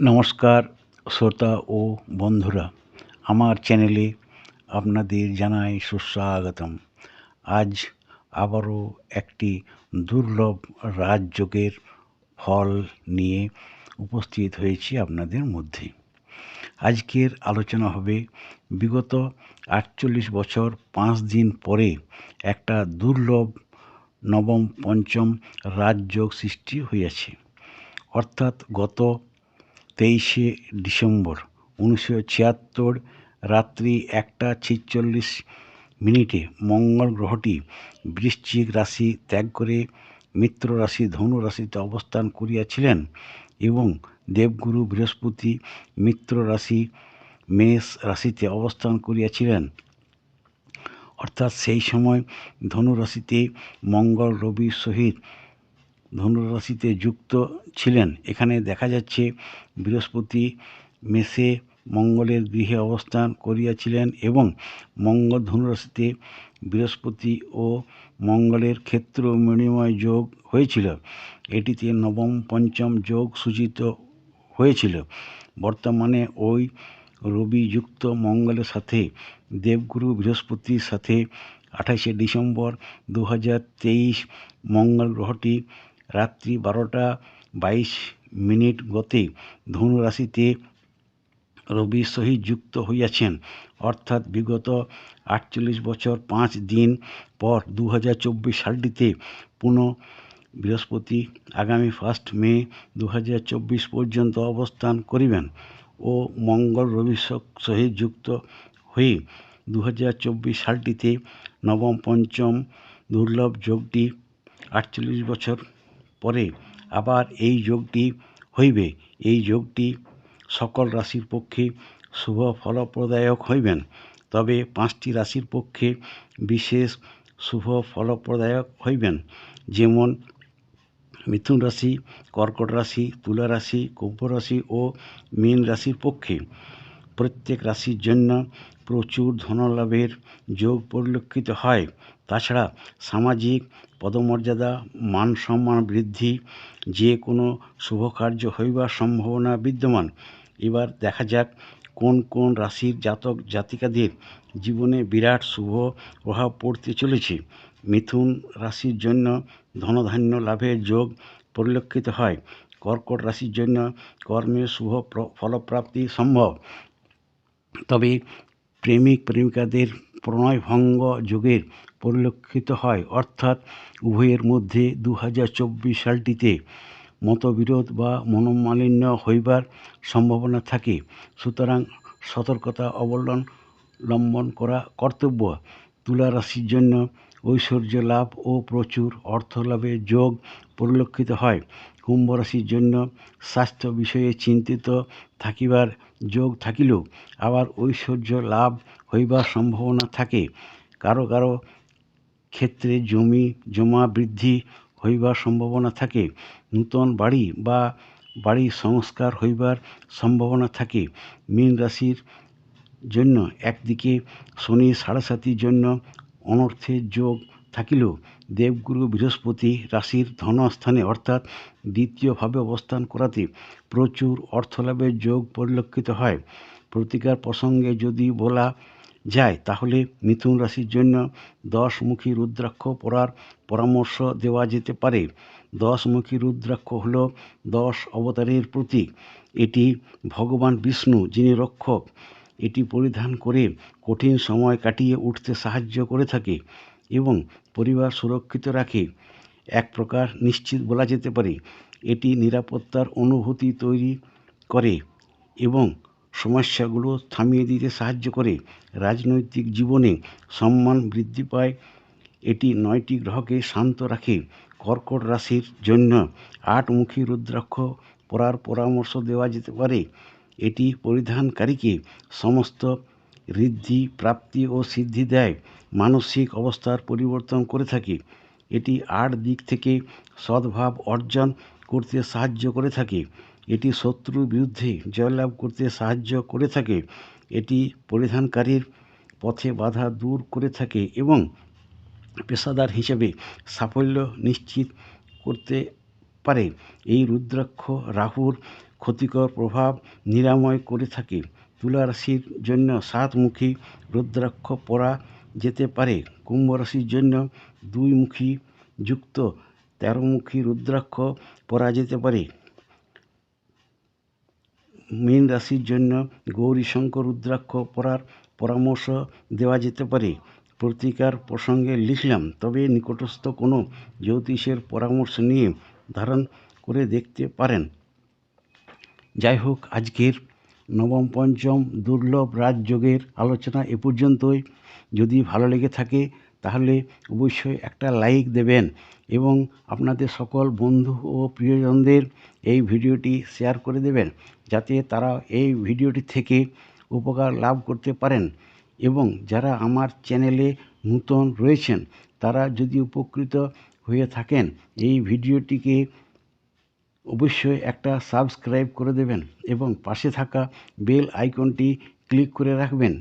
নমস্কার শ্রোতা ও বন্ধুরা, আমার চ্যানেলে আপনাদের জানাই সুস্বাগতম। আজ আবারও একটি দুর্লভ রাজযোগের ফল নিয়ে উপস্থিত হয়েছি আপনাদের মধ্যে। আজকের আলোচনা হবে বিগত ৪৮ বছর ৫ দিন পরে একটা দুর্লভ নবম পঞ্চম রাজযোগ সৃষ্টি হইয়াছে। অর্থাৎ গত 23শে ডিসেম্বর 1976 রাত্রি 1:46 মঙ্গল গ্রহটি বৃশ্চিক রাশি ত্যাগ করে মিত্র রাশি ধনু রাশিতে অবস্থান করিয়াছিলেন এবং দেবগুরু বৃহস্পতি মিত্র রাশি মেষ রাশিতে অবস্থান করিয়াছিলেন। অর্থাৎ সেই সময় ধনু রাশিতে মঙ্গল রবির সহিত ধনুরাশিতে যুক্ত ছিলেন। এখানে দেখা যাচ্ছে বৃহস্পতি মেষে মঙ্গলের গৃহে অবস্থান করিয়াছিলেন এবং মঙ্গল ধনুরাশিতে বৃহস্পতি ও মঙ্গলের ক্ষেত্র মণিময় যোগ হয়েছিল। এটিতে নবম পঞ্চম যোগ সূচিত হয়েছিল। বর্তমানে ওই রবি যুক্ত মঙ্গলের সাথে দেবগুরু বৃহস্পতির সাথে 28শে ডিসেম্বর 2023 মঙ্গল গ্রহটি রাত্রি 12:22 গতে ধনু রাশিতে রবির সহিত যুক্ত হইয়াছেন। অর্থাৎ বিগত ৪৮ বছর ৫ দিন পর 2024 সালটিতে পুনঃ বৃহস্পতি আগামী 1 মে 2024 পর্যন্ত অবস্থান করিবেন ও মঙ্গল রবির সহিত যুক্ত হয়ে 2024 সালটিতে নবম পঞ্চম দুর্লভ যোগটি ৪৮ বছর পরে আবার এই যোগটি হইবে। এই যোগটি সকল রাশির পক্ষে শুভ ফলপ্রদায়ক হইবেন, তবে 5টি রাশির পক্ষে বিশেষ শুভ ফলপ্রদায়ক হইবেন, যেমন মিথুন রাশি, কর্কট রাশি, তুলা রাশি, কুম্ভ রাশি ও মীন রাশির পক্ষে। প্রত্যেক রাশির জন্য প্রচুর ধনলাভের যোগ পরিলক্ষিত হয়। তাছাড়া সামাজিক পদমর্যাদা, মান সম্মান বৃদ্ধি, যে কোনো শুভ কার্য হইবার সম্ভাবনা বিদ্যমান। এবার দেখা যাক কোন কোন রাশির জাতক জাতিকাদের জীবনে বিরাট শুভ প্রভাব পড়তে চলেছে। মিথুন রাশির জন্য ধনধান্য লাভের যোগ পরিলক্ষিত হয়। কর্কট রাশির জন্য কর্মের শুভ ফলপ্রাপ্তি সম্ভব, তবে প্রেমিক প্রেমিকাদের প্রণয়ভঙ্গ যোগের পরিলক্ষিত হয়। অর্থাৎ উভয়ের মধ্যে 2024 সালটিতে মতবিরোধ বা মনোমালিন্য হইবার সম্ভাবনা থাকে। সুতরাং সতর্কতা অবলম্বন করা কর্তব্য। তুলা রাশির জন্য ঐশ্বর্য লাভ ও প্রচুর অর্থ লাভের যোগ পরিলক্ষিত হয়। কুম্ভ রাশির জন্য স্বাস্থ্য বিষয়ে চিন্তিত থাকিবার যোগ থাকিলেও আবার ঐশ্বর্য লাভ হইবার সম্ভাবনা থাকে। কারো কারো ক্ষেত্রে জমি জমা বৃদ্ধি হইবার সম্ভাবনা থাকে। নূতন বাড়ি বা বাড়ি সংস্কার হইবার সম্ভাবনা থাকে। মীন রাশির জন্য একদিকে শনি সাড়ে জন্য অনর্থের যোগ থাকিলেও দেবগুরু বৃহস্পতি রাশির ধনস্থানে অর্থাৎ দ্বিতীয়ভাবে অবস্থান করাতে প্রচুর অর্থলাভের যোগ পরিলক্ষিত হয়। প্রতিকার প্রসঙ্গে যদি বলা যায় তাহলে মিথুন রাশির জন্য 10মুখী রুদ্রাক্ষ পরার পরামর্শ দেওয়া যেতে পারে। 10মুখী রুদ্রাক্ষ হল 10 অবতারের প্রতীক। এটি ভগবান বিষ্ণু, যিনি রক্ষক, এটি পরিধান করে কঠিন সময় কাটিয়ে উঠতে সাহায্য করে থাকে এবং পরিবার সুরক্ষিত রাখে। এক প্রকার নিশ্চিত বলা যেতে পারে এটি নিরাপত্তার অনুভূতি তৈরি করে এবং সমস্যাগুলো থামিয়ে দিতে সাহায্য করে। রাজনৈতিক জীবনে সম্মান বৃদ্ধি পায়। এটি 9টি গ্রহকে শান্ত রাখে। কর্কট রাশির জন্য 8মুখী রুদ্রাক্ষ পরার পরামর্শ দেওয়া যেতে পারে। এটি পরিধানকারীকে সমস্ত ঋদ্ধি, প্রাপ্তি ও সিদ্ধি দেয়, মানসিক অবস্থার পরিবর্তন করে থাকে। এটি 8 দিক থেকে সদ্ভাব অর্জন করতে সাহায্য করে থাকে। এটি শত্রুর বিরুদ্ধে জয়লাভ করতে সাহায্য করে থাকে। এটি পরিধানকারীর পথে বাধা দূর করে থাকে এবং পেশাদার হিসেবে সাফল্য নিশ্চিত করতে পারে। এই রুদ্রাক্ষ রাহুর ক্ষতিকর প্রভাব নিরাময় করে থাকে। তুলা রাশির জন্য 7মুখী রুদ্রাক্ষ পরা যেতে পারে। কুম্ভ রাশির জন্য 2মুখী যুক্ত 13মুখী রুদ্রাক্ষ পরা যেতে পারে। মীন রাশির জন্য গৌরীশঙ্কর রুদ্রাক্ষ পরার পরামর্শ দেওয়া যেতে পারে। প্রতিকার প্রসঙ্গে লিখলাম, তবে নিকটস্থ কোনো জ্যোতিষের পরামর্শ নিয়ে ধারণ করে দেখতে পারেন। যাই হোক, আজকের নবম পঞ্চম দুর্লভ রাজযোগের আলোচনা এ পর্যন্তই। যদি ভালো লেগে থাকে তাহলে অবশ্যই একটা লাইক দেবেন এবং আপনাদের সকল বন্ধু ও প্রিয়জনদের এই ভিডিওটি শেয়ার করে দেবেন, যাতে তারা এই ভিডিওটি থেকে উপকার লাভ করতে পারেন। এবং যারা আমার চ্যানেলে নূতন রয়েছেন তারা যদি উপকৃত হয়ে থাকেন, এই ভিডিওটিকে অবশ্যই একটা সাবস্ক্রাইব করে দেবেন এবং পাশে থাকা বেল আইকনটি ক্লিক করে রাখবেন।